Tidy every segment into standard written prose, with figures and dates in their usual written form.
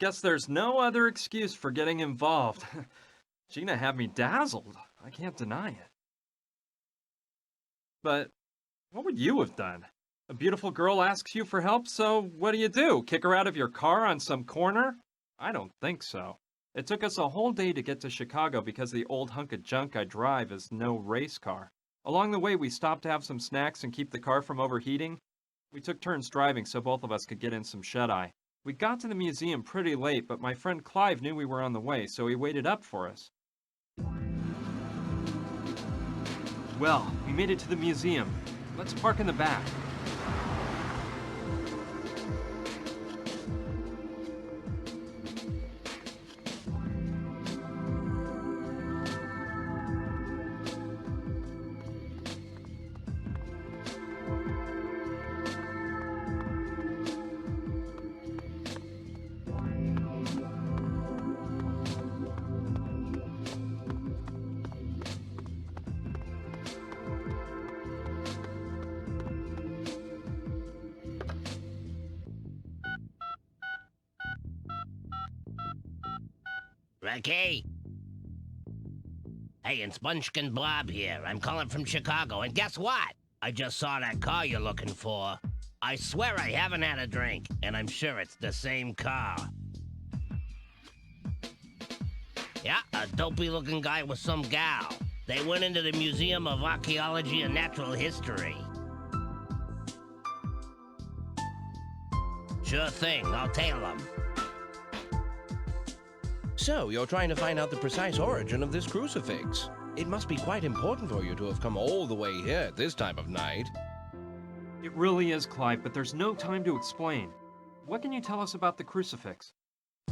guess there's no other excuse for getting involved. Gina had me dazzled. I can't deny it. But what would you have done? A beautiful girl asks you for help, so what do? Kick her out of your car on some corner? I don't think so. It took us a whole day to get to Chicago because the old hunk of junk I drive is no race car. Along the way, we stopped to have some snacks and keep the car from overheating. We took turns driving so both of us could get in some shut-eye. We got to the museum pretty late, but my friend Clive knew we were on the way, so he waited up for us. Well, we made it to the museum. Let's park in the back. Ricky? Hey, it's Munchkin Bob here. I'm calling from Chicago, and guess what? I just saw that car you're looking for. I swear I haven't had a drink, and I'm sure it's the same car. Yeah, a dopey-looking guy with some gal. They went into the Museum of Archaeology and Natural History. Sure thing, I'll tail them. So, you're trying to find out the precise origin of this crucifix. It must be quite important for you to have come all the way here at this time of night. It really is, Clive, but there's no time to explain. What can you tell us about the crucifix?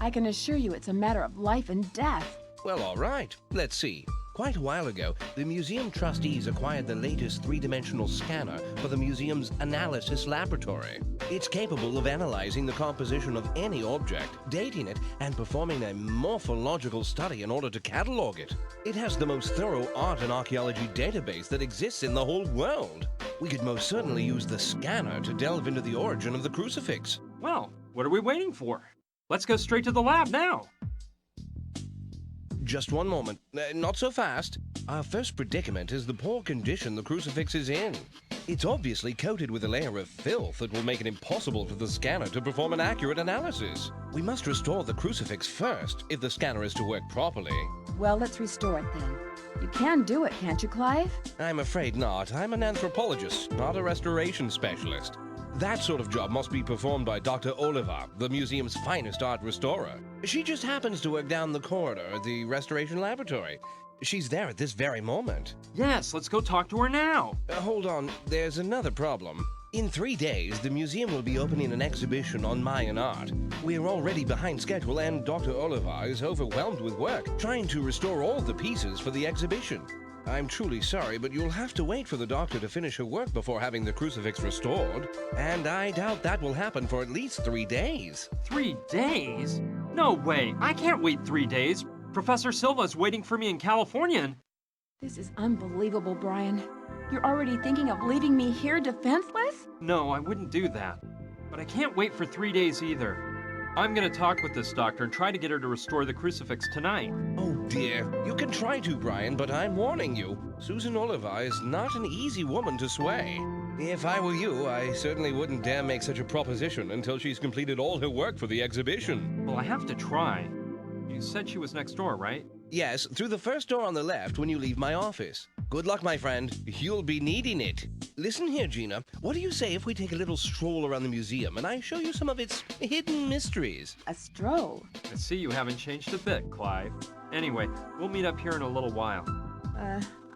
I can assure you it's a matter of life and death. Well, all right. Let's see. Quite a while ago, the museum trustees acquired the latest three-dimensional scanner for the museum's analysis laboratory. It's capable of analyzing the composition of any object, dating it, and performing a morphological study in order to catalog it. It has the most thorough art and archaeology database that exists in the whole world. We could most certainly use the scanner to delve into the origin of the crucifix. Well, what are we waiting for? Let's go straight to the lab now. Just one moment. Not so fast. Our first predicament is the poor condition the crucifix is in. It's obviously coated with a layer of filth that will make it impossible for the scanner to perform an accurate analysis. We must restore the crucifix first, if the scanner is to work properly. Well, let's restore it then. You can do it, can't you, Clive? I'm afraid not. I'm an anthropologist, not a restoration specialist. That sort of job must be performed by Dr. Oliver, the museum's finest art restorer. She just happens to work down the corridor at the restoration laboratory. She's there at this very moment. Yes, let's go talk to her now. Hold on, there's another problem. In 3 days, the museum will be opening an exhibition on Mayan art. We're already behind schedule, and Dr. Oliver is overwhelmed with work, trying to restore all the pieces for the exhibition. I'm truly sorry, but you'll have to wait for the doctor to finish her work before having the crucifix restored. And I doubt that will happen for at least 3 days. 3 days? No way, I can't wait 3 days. Professor Silva's waiting for me in California and... This is unbelievable, Brian. You're already thinking of leaving me here defenseless? No, I wouldn't do that. But I can't wait for 3 days either. I'm gonna talk with this doctor and try to get her to restore the crucifix tonight. Oh dear, you can try to, Brian, but I'm warning you. Susan Oliver is not an easy woman to sway. If I were you, I certainly wouldn't dare make such a proposition until she's completed all her work for the exhibition. Well, I have to try. You said she was next door, right? Yes, through the first door on the left when you leave my office. Good luck, my friend. You'll be needing it. Listen here, Gina. What do you say if we take a little stroll around the museum and I show you some of its hidden mysteries? A stroll? I see you haven't changed a bit, Clive. Anyway, we'll meet up here in a little while.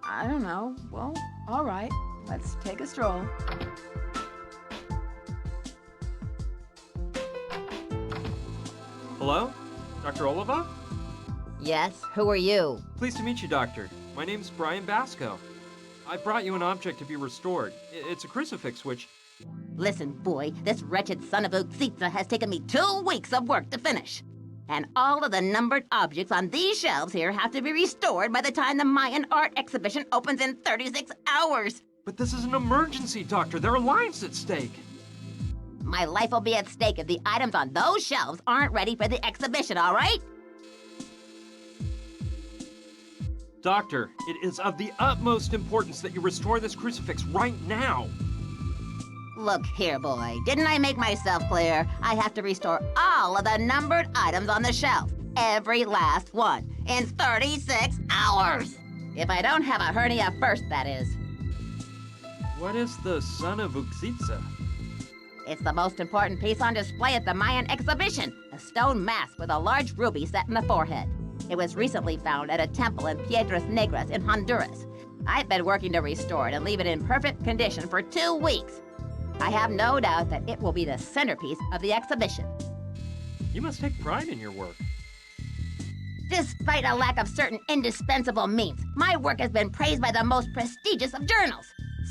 I don't know. Well, all right. Let's take a stroll. Hello? Dr. Oliva? Yes, who are you? Pleased to meet you, Doctor. My name's Brian Basco. I brought you an object to be restored. It's a crucifix which... Listen, boy, this wretched son of a Utsitsa has taken me 2 weeks of work to finish. And all of the numbered objects on these shelves here have to be restored by the time the Mayan art exhibition opens in 36 hours. But this is an emergency, Doctor. There are lives at stake. My life will be at stake if the items on those shelves aren't ready for the exhibition, all right? Doctor, it is of the utmost importance that you restore this crucifix right now. Look here, boy. Didn't I make myself clear? I have to restore all of the numbered items on the shelf. Every last one. In 36 hours! If I don't have a hernia first, that is. What is the son of Uxitsa? It's the most important piece on display at the Mayan exhibition. A stone mask with a large ruby set in the forehead. It was recently found at a temple in Piedras Negras in Honduras. I've been working to restore it and leave it in perfect condition for 2 weeks. I have no doubt that it will be the centerpiece of the exhibition. You must take pride in your work. Despite a lack of certain indispensable means, my work has been praised by the most prestigious of journals.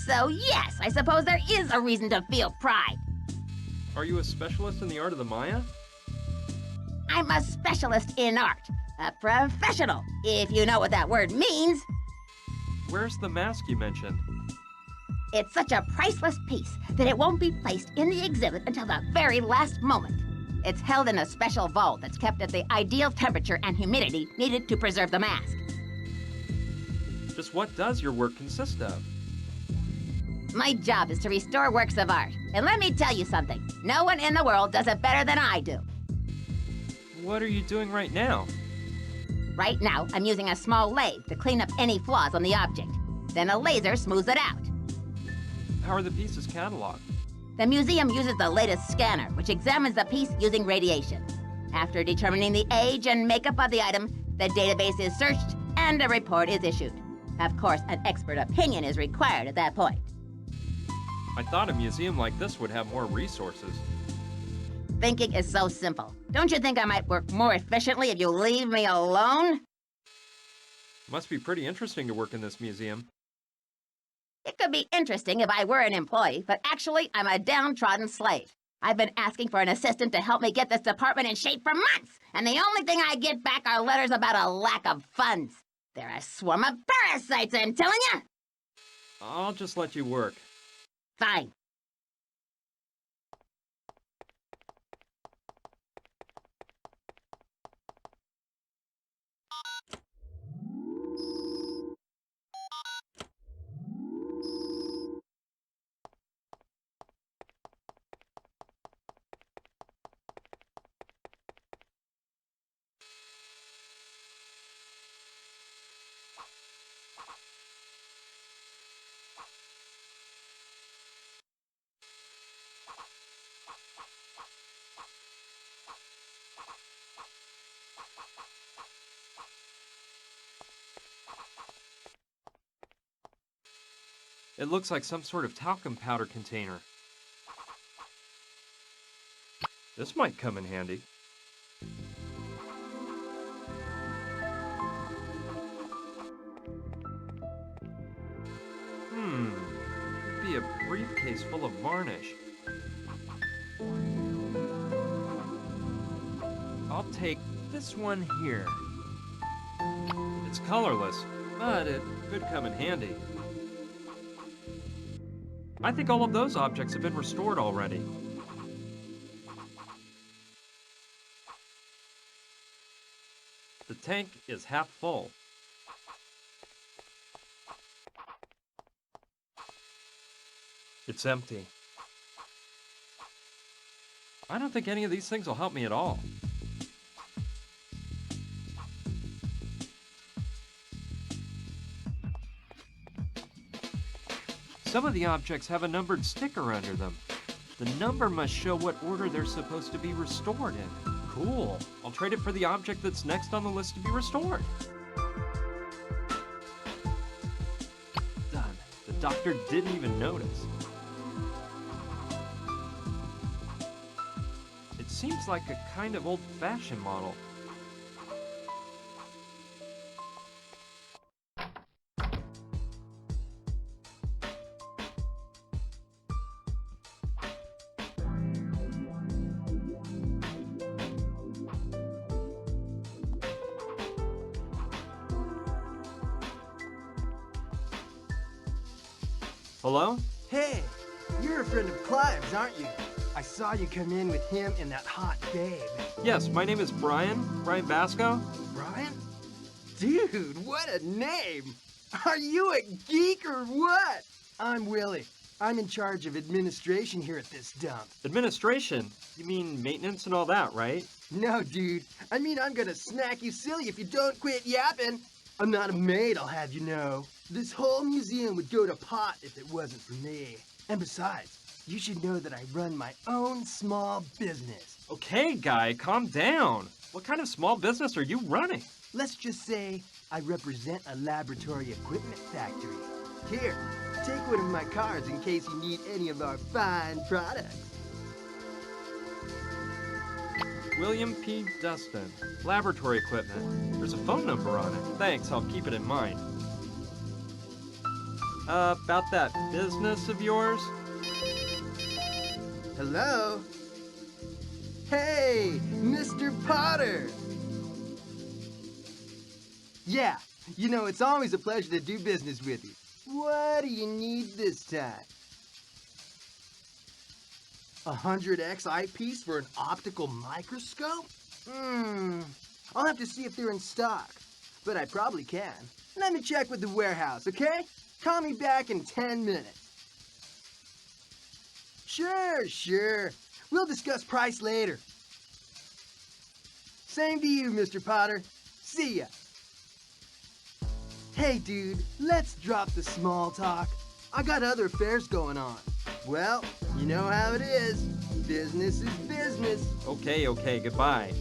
So yes, I suppose there is a reason to feel pride. Are you a specialist in the art of the Maya? I'm a specialist in art. A professional, if you know what that word means. Where's the mask you mentioned? It's such a priceless piece that it won't be placed in the exhibit until the very last moment. It's held in a special vault that's kept at the ideal temperature and humidity needed to preserve the mask. Just what does your work consist of? My job is to restore works of art. And let me tell you something, no one in the world does it better than I do. What are you doing right now? Right now, I'm using a small lathe to clean up any flaws on the object. Then a laser smooths it out. How are the pieces cataloged? The museum uses the latest scanner, which examines the piece using radiation. After determining the age and makeup of the item, the database is searched and a report is issued. Of course, an expert opinion is required at that point. I thought a museum like this would have more resources. Thinking is so simple. Don't you think I might work more efficiently if you leave me alone? Must be pretty interesting to work in this museum. It could be interesting if I were an employee, but actually, I'm a downtrodden slave. I've been asking for an assistant to help me get this department in shape for months, and the only thing I get back are letters about a lack of funds. They're a swarm of parasites, I'm telling you! I'll just let you work. Fine. It looks like some sort of talcum powder container. This might come in handy. Could be a briefcase full of varnish. I'll take this one here. It's colorless, but it could come in handy. I think all of those objects have been restored already. The tank is half full. It's empty. I don't think any of these things will help me at all. Some of the objects have a numbered sticker under them. The number must show what order they're supposed to be restored in. Cool. I'll trade it for the object that's next on the list to be restored. Done. The doctor didn't even notice. It seems like a kind of old-fashioned model. Hello? Hey, You're a friend of Clive's, aren't you? I saw you come in with him and that hot babe. Yes, my name is Brian Basco. Brian? Dude, what a name! Are you a geek or what? I'm Willie. I'm in charge of administration here at this dump. Administration? You mean maintenance and all that, right? No, dude. I mean, I'm gonna smack you silly if you don't quit yapping. I'm not a maid, I'll have you know. This whole museum would go to pot if it wasn't for me. And besides, you should know that I run my own small business. Okay, guy, calm down. What kind of small business are you running? Let's just say I represent a laboratory equipment factory. Here, take one of my cards in case you need any of our fine products. William P. Dustin, laboratory equipment. There's a phone number on it. Thanks, I'll keep it in mind. About that business of yours? Hello? Hey, Mr. Potter! Yeah, you know, it's always a pleasure to do business with you. What do you need this time? A 100x eyepiece for an optical microscope? I'll have to see if they're in stock, but I probably can. Let me check with the warehouse, okay? Call me back in 10 minutes. Sure. We'll discuss price later. Same to you, Mr. Potter. See ya. Hey, dude, let's drop the small talk. I got other affairs going on. Well, you know how it is. Business is business. Okay, goodbye.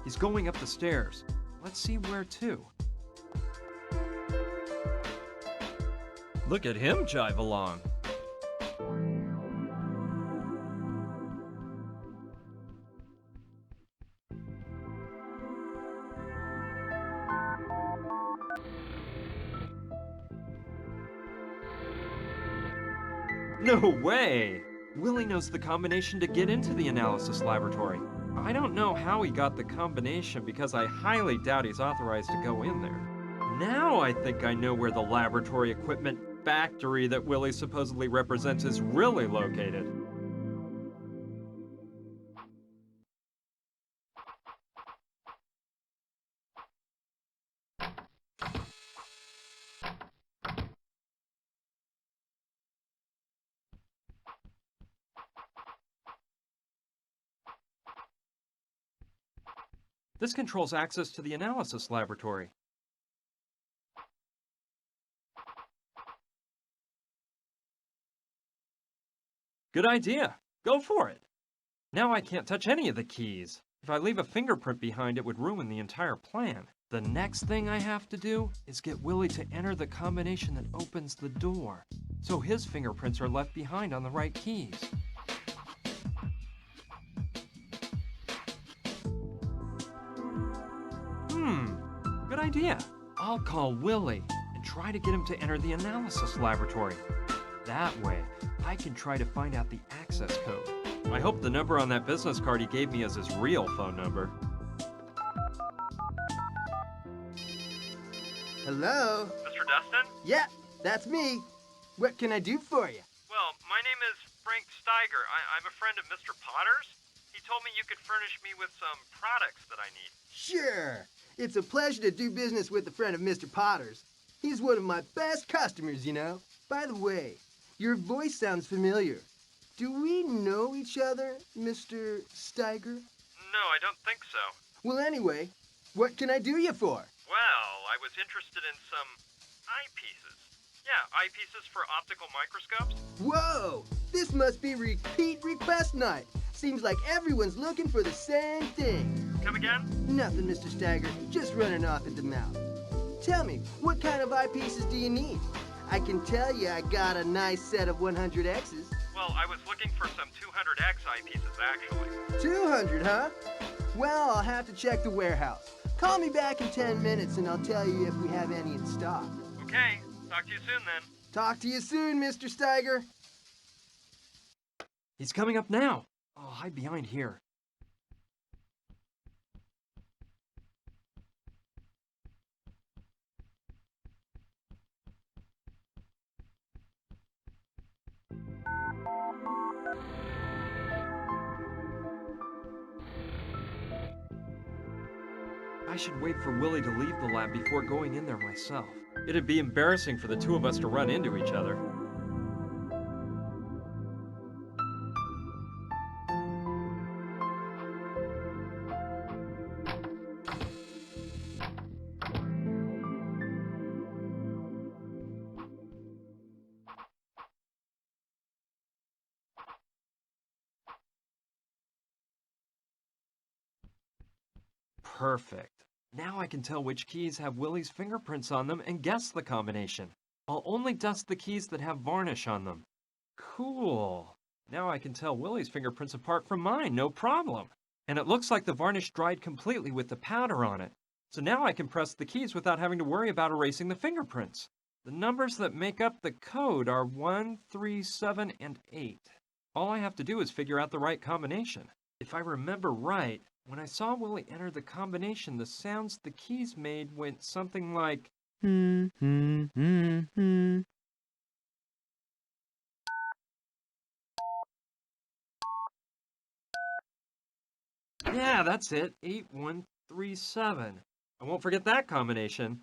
He's going up the stairs. Let's see where to. Look at him jive along. No way! Willie knows the combination to get into the analysis laboratory. I don't know how he got the combination because I highly doubt he's authorized to go in there. Now I think I know where the laboratory equipment factory that Willie supposedly represents is really located. This controls access to the analysis laboratory. Good idea. Go for it. Now I can't touch any of the keys. If I leave a fingerprint behind, it would ruin the entire plan. The next thing I have to do is get Willie to enter the combination that opens the door, so his fingerprints are left behind on the right keys. Good idea. I'll call Willie and try to get him to enter the analysis laboratory. That way, I can try to find out the access code. I hope the number on that business card he gave me is his real phone number. Hello? Mr. Dustin? Yeah, that's me. What can I do for you? Well, my name is Frank Steiger. I'm a friend of Mr. Potter's. He told me you could furnish me with some products that I need. Sure. It's a pleasure to do business with a friend of Mr. Potter's. He's one of my best customers, you know. By the way, your voice sounds familiar. Do we know each other, Mr. Steiger? No, I don't think so. Well, anyway, what can I do you for? Well, I was interested in some eyepieces. Yeah, eyepieces for optical microscopes. Whoa! This must be repeat request night. Seems like everyone's looking for the same thing. Come again? Nothing, Mr. Steiger. Just running off at the mouth. Tell me, what kind of eyepieces do you need? I can tell you I got a nice set of 100Xs. Well, I was looking for some 200X eyepieces, actually. 200, huh? Well, I'll have to check the warehouse. Call me back in 10 minutes and I'll tell you if we have any in stock. Okay, talk to you soon then. Talk to you soon, Mr. Steiger. He's coming up now. I'll hide behind here. I should wait for Willie to leave the lab before going in there myself. It'd be embarrassing for the two of us to run into each other. Perfect. Now I can tell which keys have Willie's fingerprints on them and guess the combination. I'll only dust the keys that have varnish on them. Cool. Now I can tell Willie's fingerprints apart from mine, no problem. And it looks like the varnish dried completely with the powder on it. So now I can press the keys without having to worry about erasing the fingerprints. The numbers that make up the code are 1, 3, 7, and 8. All I have to do is figure out the right combination. If I remember right, when I saw Willie enter the combination, the sounds the keys made went something like... Yeah, that's it. 8137. I won't forget that combination.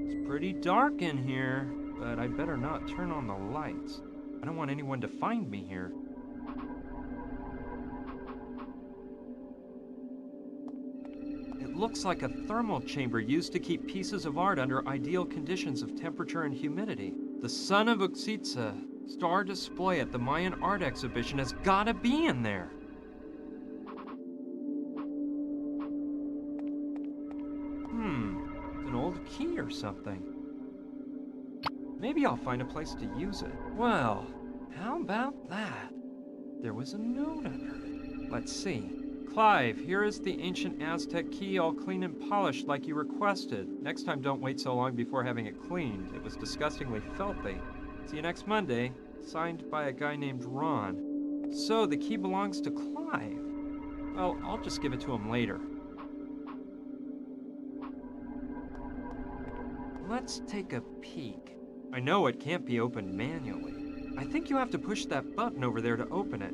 It's pretty dark in here, but I'd better not turn on the lights. I don't want anyone to find me here. It looks like a thermal chamber used to keep pieces of art under ideal conditions of temperature and humidity. The Son of Uxitsa star display at the Mayan art exhibition has gotta be in there. It's an old key or something. Maybe I'll find a place to use it. Well, how about that? There was a note under it. Let's see. Clive, here is the ancient Aztec key all clean and polished like you requested. Next time don't wait so long before having it cleaned. It was disgustingly filthy. See you next Monday. Signed by a guy named Ron. So the key belongs to Clive. Well, I'll just give it to him later. Let's take a peek. I know it can't be opened manually. I think you have to push that button over there to open it.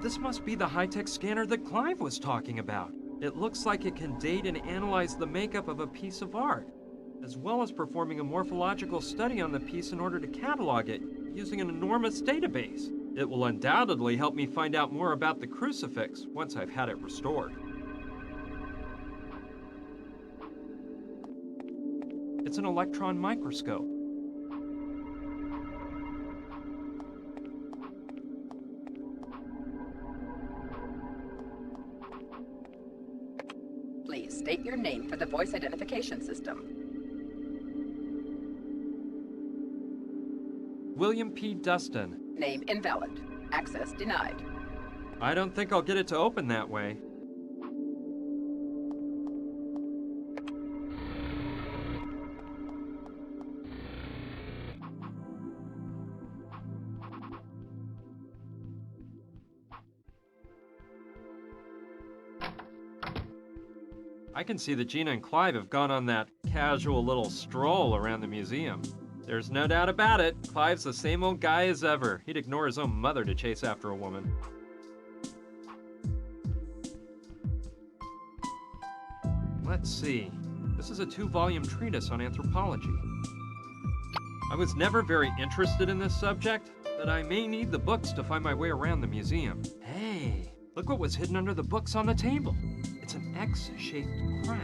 This must be the high-tech scanner that Clive was talking about. It looks like it can date and analyze the makeup of a piece of art, as well as performing a morphological study on the piece in order to catalog it using an enormous database. It will undoubtedly help me find out more about the Crucifix once I've had it restored. It's an electron microscope. Please state your name for the voice identification system. William P. Dustin. Name invalid. Access denied. I don't think I'll get it to open that way. I can see that Gina and Clive have gone on that casual little stroll around the museum. There's no doubt about it, Clive's the same old guy as ever. He'd ignore his own mother to chase after a woman. Let's see. This is a 2-volume treatise on anthropology. I was never very interested in this subject, but I may need the books to find my way around the museum. Hey, look what was hidden under the books on the table. It's an X-shaped crack.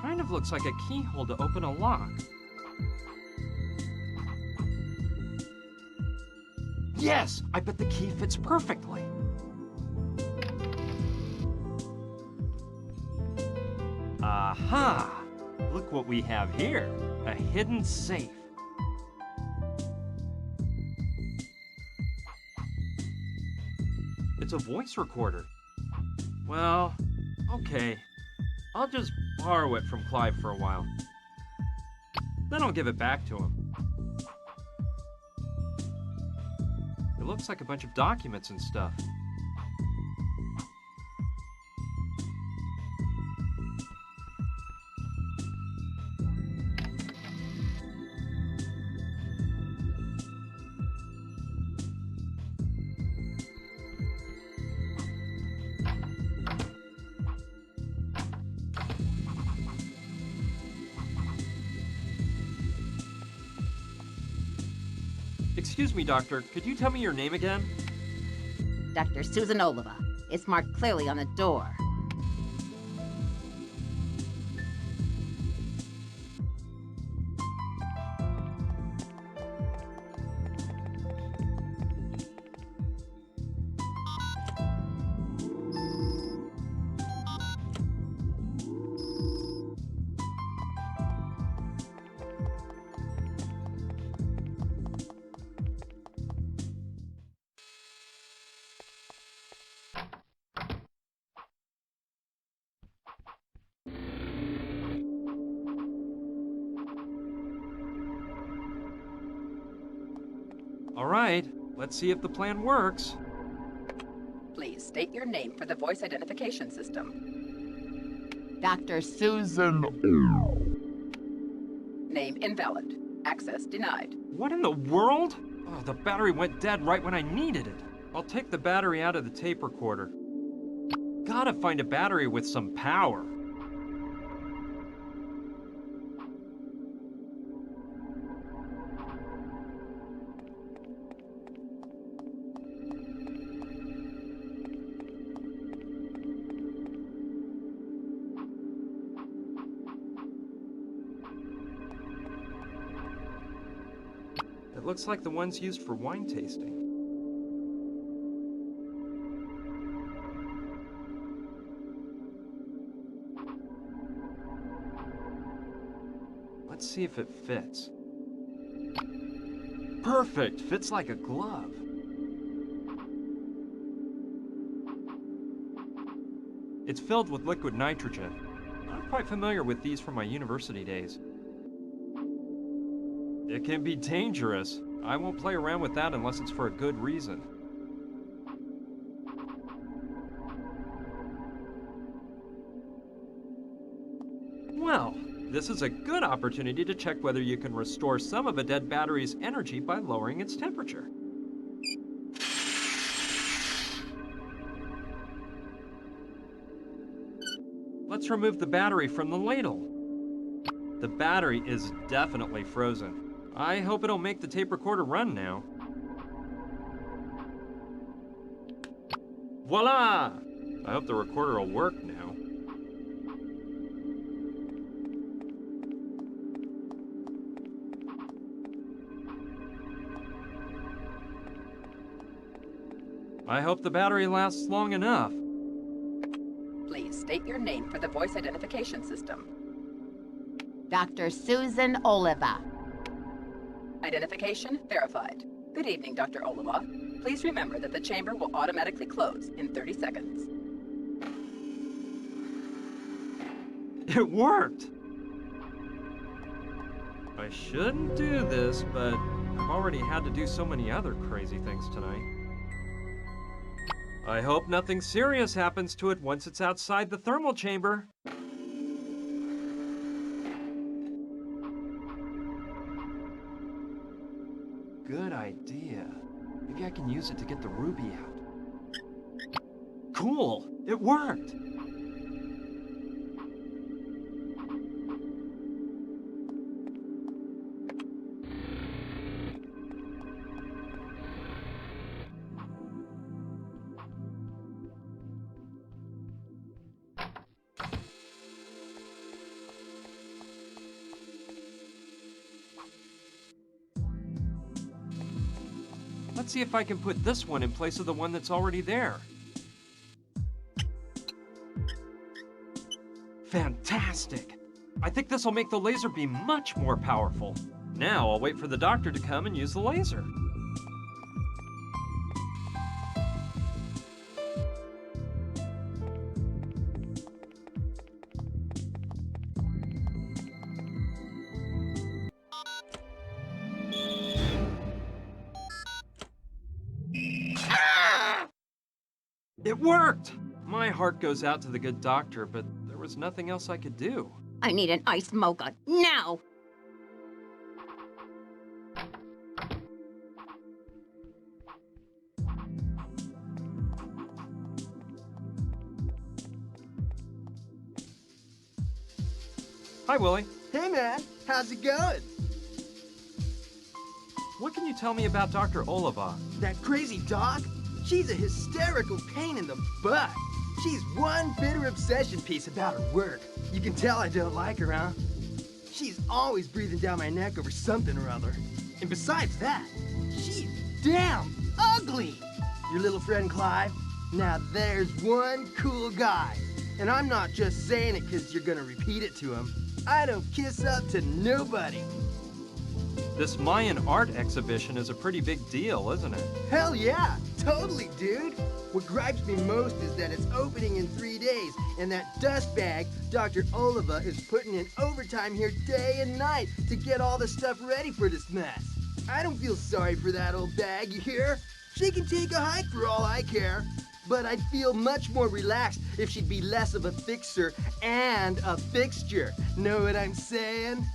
Kind of looks like a keyhole to open a lock. Yes! I bet the key fits perfectly. Aha! Look what we have here. A hidden safe. It's a voice recorder. Well, okay. I'll just borrow it from Clive for a while. Then I'll give it back to him. It looks like a bunch of documents and stuff. Excuse me, Doctor. Could you tell me your name again? Dr. Susan Oliva. It's marked clearly on the door. All right, let's see if the plan works. Please state your name for the voice identification system. Dr. Susan. Name invalid. Access denied. What in the world? Oh, the battery went dead right when I needed it. I'll take the battery out of the tape recorder. Gotta find a battery with some power. It looks like the ones used for wine tasting. Let's see if it fits. Perfect! Fits like a glove. It's filled with liquid nitrogen. I'm quite familiar with these from my university days. It can be dangerous. I won't play around with that unless it's for a good reason. Well, this is a good opportunity to check whether you can restore some of a dead battery's energy by lowering its temperature. Let's remove the battery from the ladle. The battery is definitely frozen. I hope it'll make the tape recorder run now. Voila! I hope the recorder will work now. I hope the battery lasts long enough. Please state your name for the voice identification system. Dr. Susan Oliva. Identification verified. Good evening, Dr. Oliva. Please remember that the chamber will automatically close in 30 seconds. It worked! I shouldn't do this, but I've already had to do so many other crazy things tonight. I hope nothing serious happens to it once it's outside the thermal chamber. Good idea. Maybe I can use it to get the ruby out. Cool! It worked! Let's see if I can put this one in place of the one that's already there. Fantastic! I think this will make the laser beam much more powerful. Now I'll wait for the doctor to come and use the laser. It worked! My heart goes out to the good doctor, but there was nothing else I could do. I need an iced mocha, now! Hi, Willie. Hey, man. How's it going? What can you tell me about Dr. Oliva? That crazy doc? She's a hysterical pain in the butt. She's one bitter obsession piece about her work. You can tell I don't like her, huh? She's always breathing down my neck over something or other. And besides that, she's damn ugly. Your little friend Clive? Now there's one cool guy. And I'm not just saying it because you're gonna repeat it to him. I don't kiss up to nobody. This Mayan art exhibition is a pretty big deal, isn't it? Hell yeah, totally, dude. What gripes me most is that it's opening in 3 days, and that dustbag, Dr. Oliva, is putting in overtime here day and night to get all the stuff ready for this mess. I don't feel sorry for that old bag, you hear? She can take a hike for all I care. But I'd feel much more relaxed if she'd be less of a fixer and a fixture. Know what I'm saying?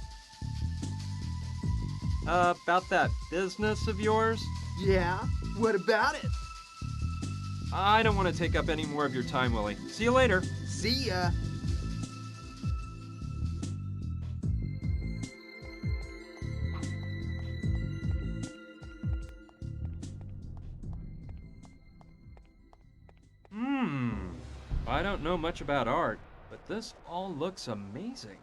About that business of yours? Yeah, what about it? I don't want to take up any more of your time, Willie. See you later. See ya. I don't know much about art, but this all looks amazing.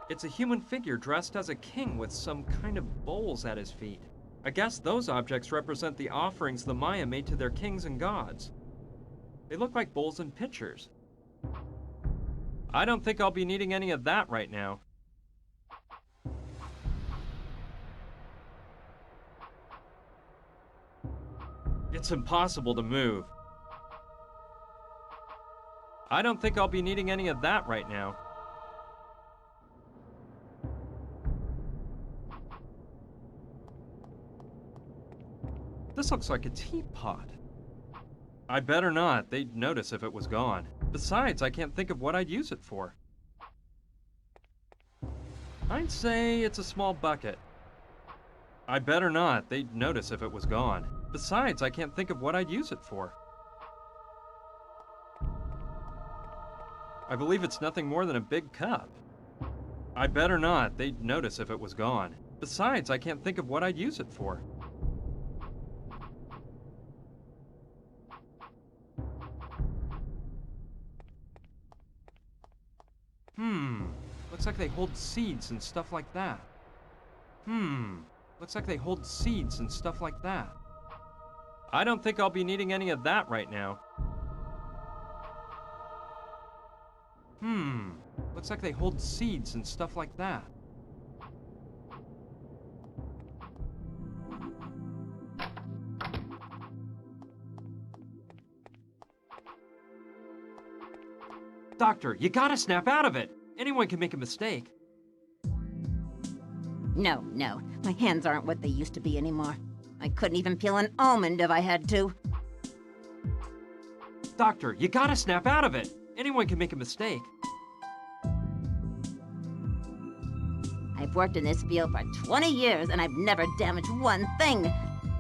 It's a human figure dressed as a king with some kind of bowls at his feet. I guess those objects represent the offerings the Maya made to their kings and gods. They look like bowls and pitchers. I don't think I'll be needing any of that right now. It's impossible to move. I don't think I'll be needing any of that right now. This looks like a teapot. I better not. They'd notice if it was gone. Besides, I can't think of what I'd use it for. I'd say it's a small bucket. I better not. They'd notice if it was gone. Besides, I can't think of what I'd use it for. I believe it's nothing more than a big cup. I better not. They'd notice if it was gone. Besides, I can't think of what I'd use it for. Looks like they hold seeds and stuff like that. Looks like they hold seeds and stuff like that. I don't think I'll be needing any of that right now. Looks like they hold seeds and stuff like that. Doctor, you gotta snap out of it! Anyone can make a mistake. No, my hands aren't what they used to be anymore. I couldn't even peel an almond if I had to. Doctor, you gotta snap out of it! Anyone can make a mistake. I've worked in this field for 20 years and I've never damaged one thing.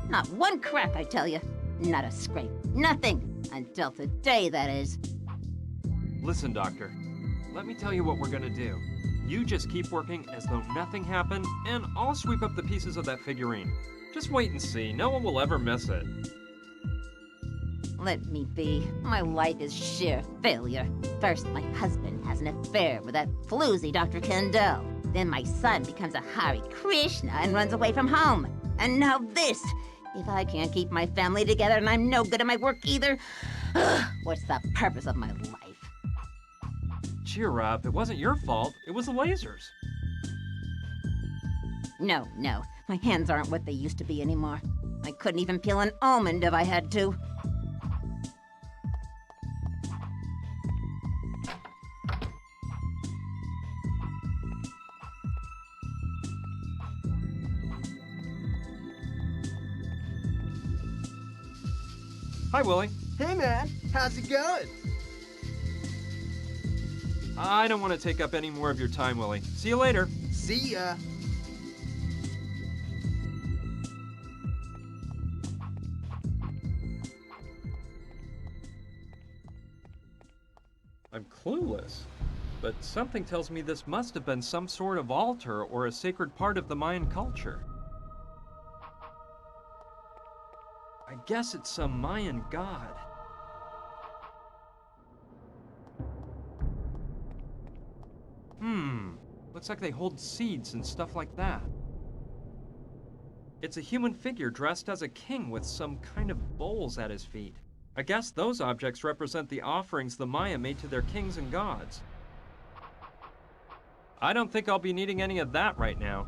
Not one crack, I tell you. Not a scrape. Nothing. Until today, that is. Listen, Doctor. Let me tell you what we're gonna do. You just keep working as though nothing happened, and I'll sweep up the pieces of that figurine. Just wait and see. No one will ever miss it. Let me be. My life is sheer failure. First, my husband has an affair with that floozy Dr. Kendall. Then my son becomes a Hare Krishna and runs away from home. And now this! If I can't keep my family together and I'm no good at my work either, what's the purpose of my life? Cheer up, it wasn't your fault. It was the lasers. No, my hands aren't what they used to be anymore. I couldn't even peel an almond if I had to. Hi, Willie. Hey, man. How's it going? I don't want to take up any more of your time, Willie. See you later. See ya. I'm clueless, but something tells me this must have been some sort of altar or a sacred part of the Mayan culture. I guess it's some Mayan god. Looks like they hold seeds and stuff like that. It's a human figure dressed as a king with some kind of bowls at his feet. I guess those objects represent the offerings the Maya made to their kings and gods. I don't think I'll be needing any of that right now.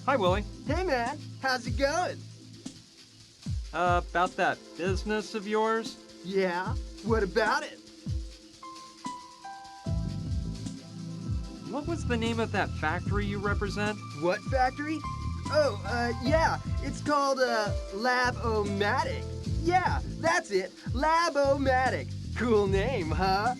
Hi, Willie. Hey, man. How's it going? About that business of yours? Yeah? What about it? What was the name of that factory you represent? What factory? Oh, yeah. It's called, Lab-O-Matic. Yeah, that's it. Lab-O-Matic. Cool name, huh?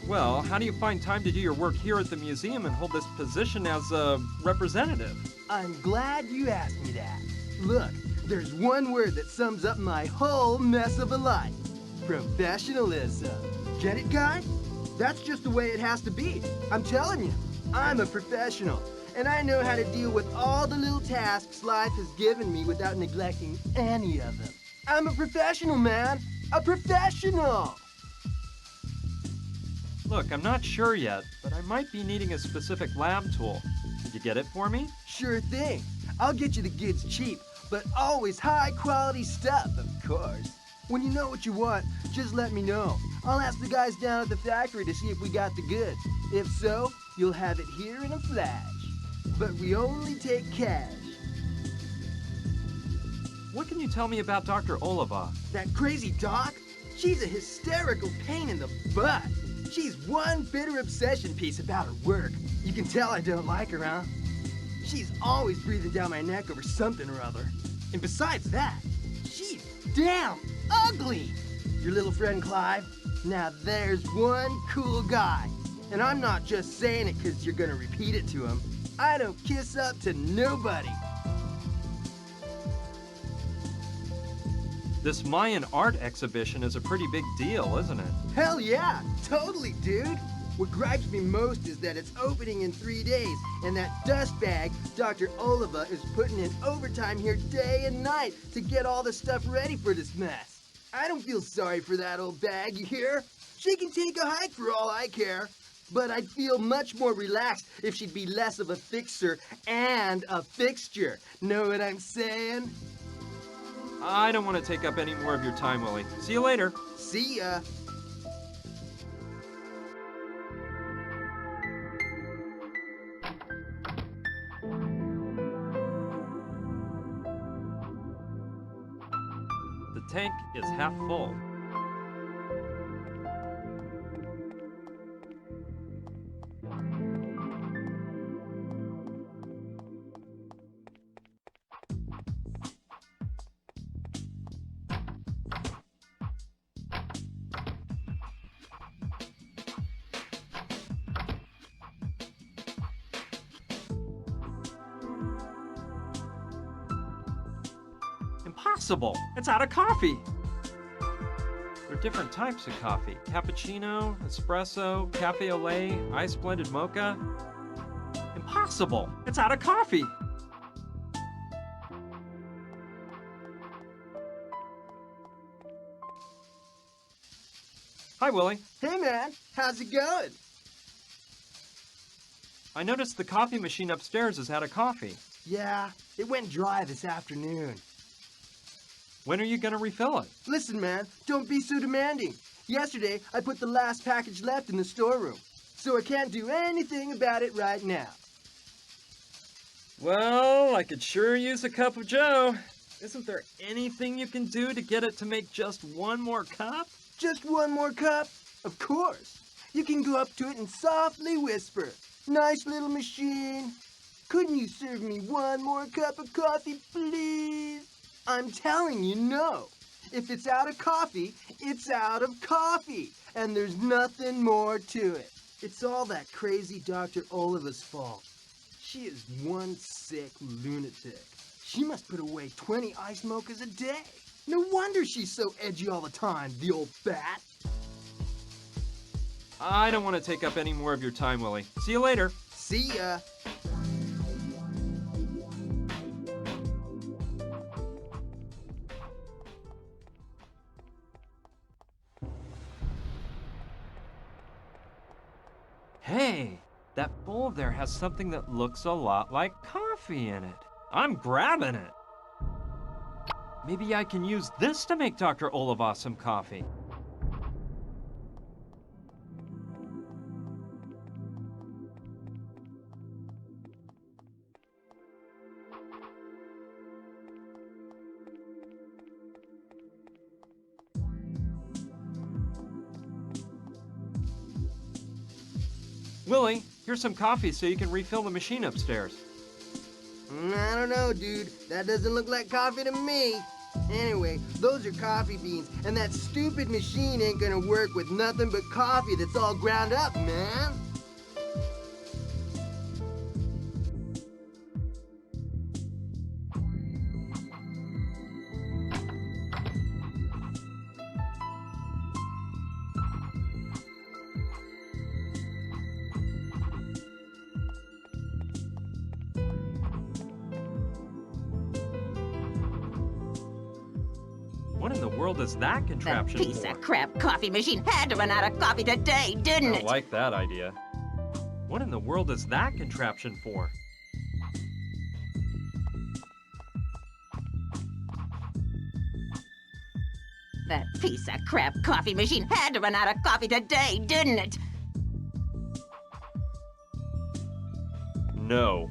Well, how do you find time to do your work here at the museum and hold this position as a representative? I'm glad you asked me that. Look, there's one word that sums up my whole mess of a life. Professionalism. Get it, guy? That's just the way it has to be. I'm telling you, I'm a professional, and I know how to deal with all the little tasks life has given me without neglecting any of them. I'm a professional, man. A professional! Look, I'm not sure yet, but I might be needing a specific lab tool. Could you get it for me? Sure thing. I'll get you the goods cheap, but always high-quality stuff, of course. When you know what you want, just let me know. I'll ask the guys down at the factory to see if we got the goods. If so, you'll have it here in a flash. But we only take cash. What can you tell me about Dr. Oliva? That crazy doc? She's a hysterical pain in the butt. She's one bitter obsession piece about her work. You can tell I don't like her, huh? She's always breathing down my neck over something or other. And besides that, she's damn ugly. Your little friend Clive? Now there's one cool guy. And I'm not just saying it because you're gonna repeat it to him. I don't kiss up to nobody. This Mayan art exhibition is a pretty big deal, isn't it? Hell yeah, totally, dude. What gripes me most is that it's opening in 3 days, and that dustbag, Dr. Oliva, is putting in overtime here day and night to get all the stuff ready for this mess. I don't feel sorry for that old bag, you hear? She can take a hike for all I care. But I'd feel much more relaxed if she'd be less of a fixer and a fixture. Know what I'm saying? I don't want to take up any more of your time, Willie. See you later. See ya. The tank is half full. Impossible! It's out of coffee! There are different types of coffee. Cappuccino, espresso, cafe au lait, ice blended mocha. Impossible! It's out of coffee! Hi, Willie. Hey, man. How's it going? I noticed the coffee machine upstairs is out of coffee. Yeah, it went dry this afternoon. When are you gonna refill it? Listen, man, don't be so demanding. Yesterday, I put the last package left in the storeroom, so I can't do anything about it right now. Well, I could sure use a cup of joe. Isn't there anything you can do to get it to make just one more cup? Just one more cup? Of course. You can go up to it and softly whisper, "Nice little machine. Couldn't you serve me one more cup of coffee, please?" I'm telling you, no. If it's out of coffee, it's out of coffee. And there's nothing more to it. It's all that crazy Dr. Oliva's fault. She is one sick lunatic. She must put away 20 ice mochas a day. No wonder she's so edgy all the time, the old bat. I don't want to take up any more of your time, Willie. See you later. See ya. Hey, that bowl there has something that looks a lot like coffee in it. I'm grabbing it. Maybe I can use this to make Dr. Oliva some coffee. Willie, here's some coffee so you can refill the machine upstairs. I don't know, dude. That doesn't look like coffee to me. Anyway, those are coffee beans, and that stupid machine ain't gonna work with nothing but coffee that's all ground up, man. What in the world is that That contraption piece for? of crap coffee machine had to run out of coffee today, I didn't don't it? like that idea. What in the world is that contraption for? That piece of crap coffee machine had to run out of coffee today, didn't it? No.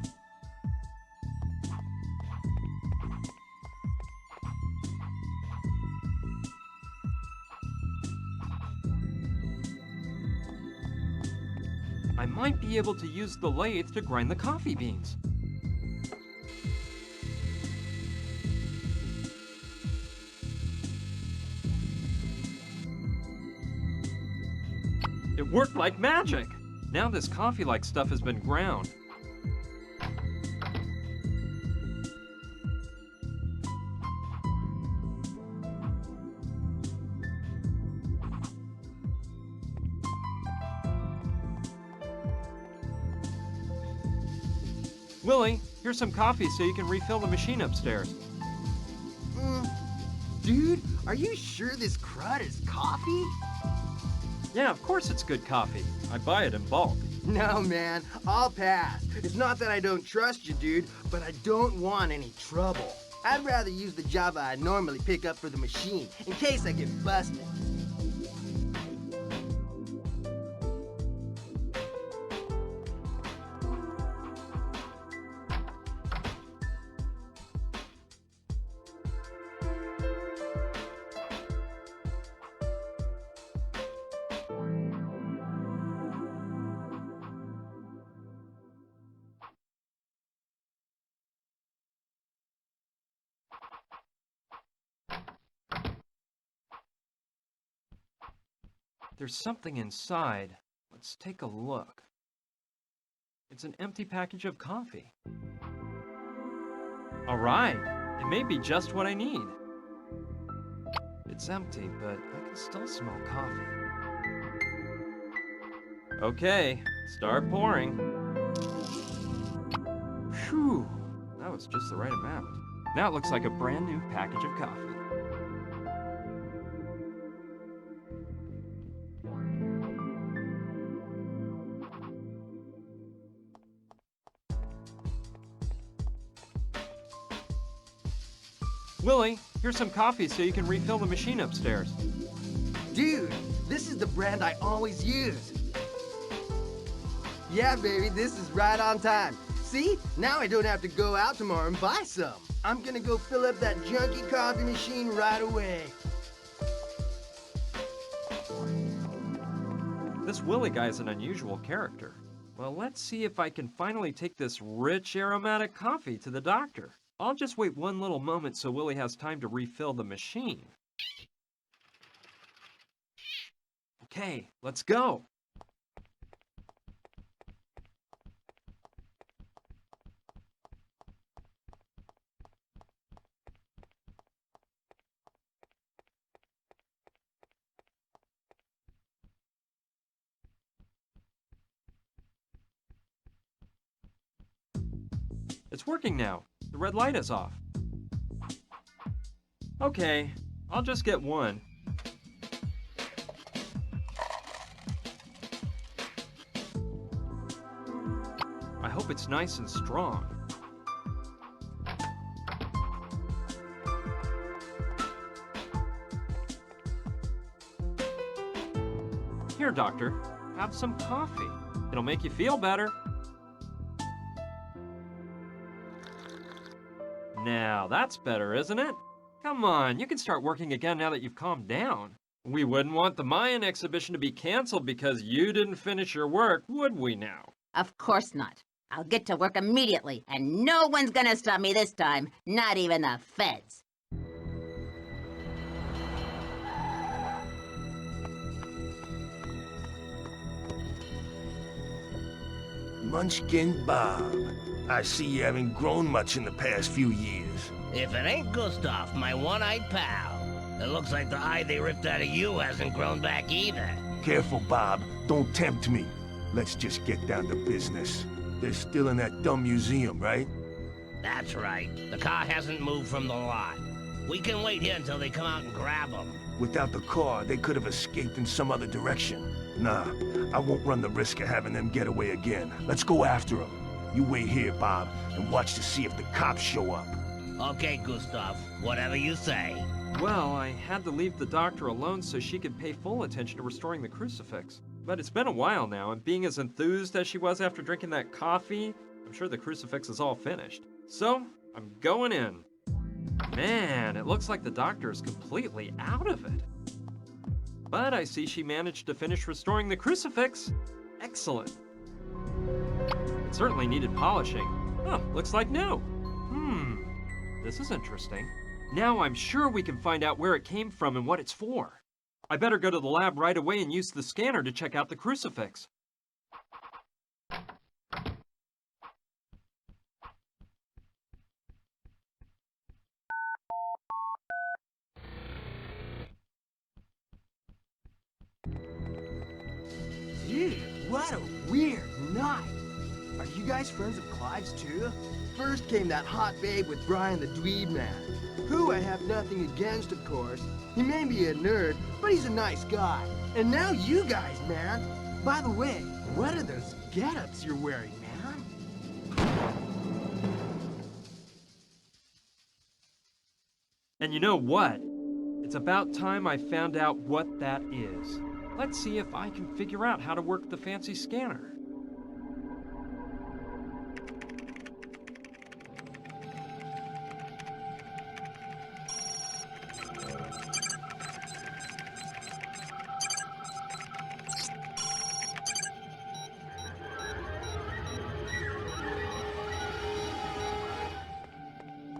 I might be able to use the lathe to grind the coffee beans. It worked like magic! Now this coffee-like stuff has been ground. Willie, here's some coffee so you can refill the machine upstairs. Dude, are you sure this crud is coffee? Yeah, of course it's good coffee. I buy it in bulk. No, man, I'll pass. It's not that I don't trust you, dude, but I don't want any trouble. I'd rather use the Java I normally pick up for the machine, in case I get busted. There's something inside. Let's take a look. It's an empty package of coffee. All right, it may be just what I need. It's empty, but I can still smell coffee. Okay, start pouring. Phew, that was just the right amount. Now it looks like a brand new package of coffee. Willie, here's some coffee so you can refill the machine upstairs. Dude, this is the brand I always use. Yeah, baby, this is right on time. See? Now I don't have to go out tomorrow and buy some. I'm gonna go fill up that junky coffee machine right away. This Willie guy is an unusual character. Well, let's see if I can finally take this rich aromatic coffee to the doctor. I'll just wait one little moment so Willie has time to refill the machine. Okay, let's go. It's working now. The red light is off. Okay, I'll just get one. I hope it's nice and strong. Here, doctor, have some coffee. It'll make you feel better. Now, that's better, isn't it? Come on, you can start working again now that you've calmed down. We wouldn't want the Mayan exhibition to be canceled because you didn't finish your work, would we now? Of course not. I'll get to work immediately, and no one's gonna stop me this time, not even the feds. Munchkin Bob, I see you haven't grown much in the past few years. If it ain't Gustav, my one-eyed pal. It looks like the eye they ripped out of you hasn't grown back either. Careful, Bob. Don't tempt me. Let's just get down to business. They're still in that dumb museum, right? That's right. The car hasn't moved from the lot. We can wait here until they come out and grab them. Without the car, they could have escaped in some other direction. Nah, I won't run the risk of having them get away again. Let's go after them. You wait here, Bob, and watch to see if the cops show up. Okay, Gustav. Whatever you say. Well, I had to leave the doctor alone so she could pay full attention to restoring the crucifix. But it's been a while now, and being as enthused as she was after drinking that coffee, I'm sure the crucifix is all finished. So, I'm going in. Man, it looks like the doctor is completely out of it. But I see she managed to finish restoring the crucifix. Excellent. It certainly needed polishing. Oh, looks like new. This is interesting. Now I'm sure we can find out where it came from and what it's for. I better go to the lab right away and use the scanner to check out the crucifix. Dude, what a weird night. Are you guys friends of Clive's too? First came that hot babe with Brian the Dweeb Man, who I have nothing against, of course. He may be a nerd, but he's a nice guy. And now you guys, man. By the way, what are those get-ups you're wearing, man? And you know what? It's about time I found out what that is. Let's see if I can figure out how to work the fancy scanner.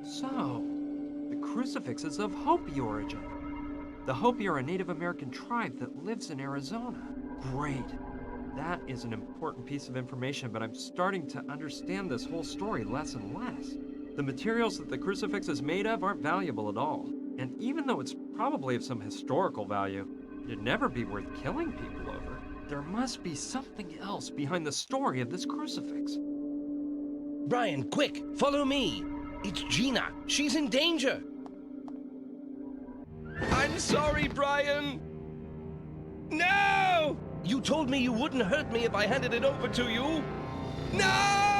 So, the crucifix is of Hopi origin. The Hopi are a Native American tribe that lives in Arizona. Great. That is an important piece of information, but I'm starting to understand this whole story less and less. The materials that the crucifix is made of aren't valuable at all. And even though it's probably of some historical value. It'd never be worth killing people over. There must be something else behind the story of this crucifix. Brian, quick, follow me. It's Gina. She's in danger. I'm sorry, Brian. No! You told me you wouldn't hurt me if I handed it over to you. No!